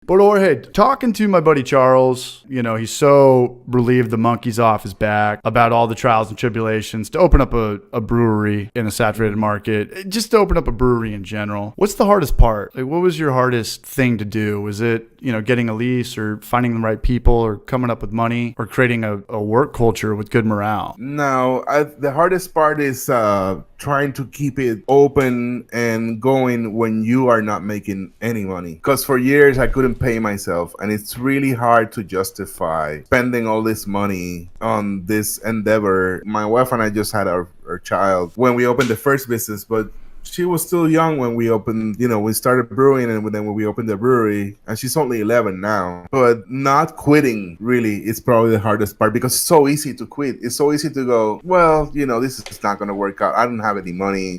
But Jorge, talking to my buddy Charles, he's so relieved the monkey's off his back about all the trials and tribulations to open up a brewery in a saturated market, just to open up a brewery in general. What's the hardest part? Like, what was your hardest thing to do? Was it, getting a lease or finding the right people or coming up with money or creating a work culture with good morale? No, the hardest part is trying to keep it open and going when you are not making any money. Because for years I couldn't pay myself, and it's really hard to justify spending all this money on this endeavor. My wife and I just had our child when we opened the first business, but she was still young when we opened, we started brewing, and then when we opened the brewery, and she's only 11 now. But not quitting really is probably the hardest part, because it's so easy to quit. It's so easy to go, well, this is not going to work out. I don't have any money,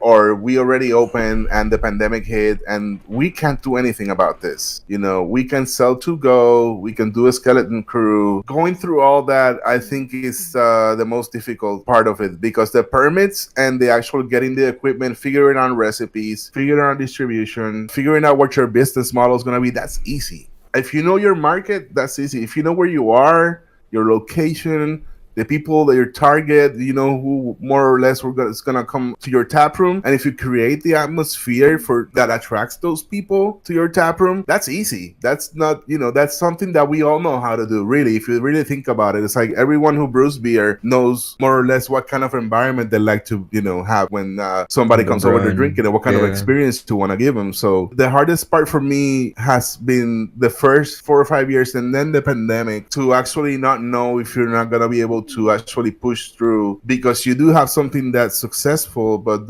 or we already opened and the pandemic hit and we can't do anything about this. We can sell to go, we can do a skeleton crew. Going through all that, I think is the most difficult part of it, because the permits and the actual getting the equipment, figuring out recipes, figuring out distribution, figuring out what your business model is going to be, that's easy. If you know your market, that's easy. If you know where you are, your location, the people that your target, who more or less is going to come to your tap room. And if you create the atmosphere that attracts those people to your tap room, that's easy. That's not, that's something that we all know how to do, really. If you really think about it, it's like everyone who brews beer knows more or less what kind of environment they like to, have when somebody comes over to drink it, and what kind of experience you want to give them. So the hardest part for me has been the first 4 or 5 years, and then the pandemic, to actually not know if you're not going to be able to actually push through, because you do have something that's successful, but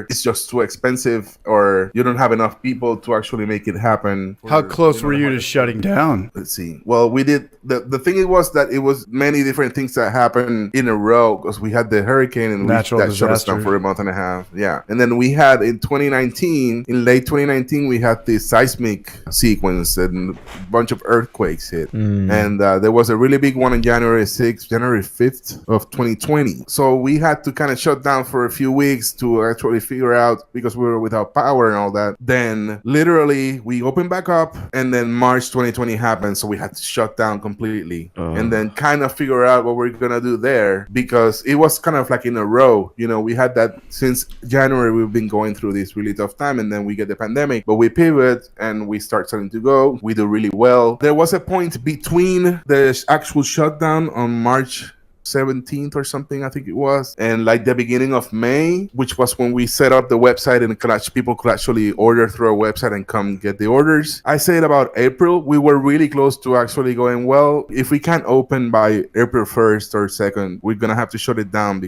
it's just too expensive, or you don't have enough people to actually make it happen. How close were you to shutting down? Let's see. Well, we did. The thing was that it was many different things that happened in a row, because we had the hurricane and that shut us down for a month and a half. Yeah. And then we had in late 2019, we had the seismic sequence and a bunch of earthquakes hit. And there was a really big one on January 6th, January 5th of 2020. So we had to kind of shut down for a few weeks to actually figure out, because we were without power and all that. Then literally we opened back up, and then March 2020 happened. So we had to shut down completely and then kind of figure out what we're going to do there, because it was kind of like in a row. We had that since January. We've been going through this really tough time, and then we get the pandemic, but we pivot and we start selling to go. We do really well. There was a point between the actual shutdown on March 17th or something, I think it was, and like the beginning of May, which was when we set up the website and people could actually order through our website and come get the orders. I said about April, we were really close to actually going, well, if we can't open by April 1st or 2nd, we're gonna have to shut it down,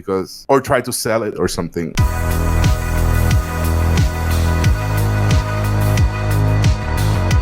or try to sell it or something.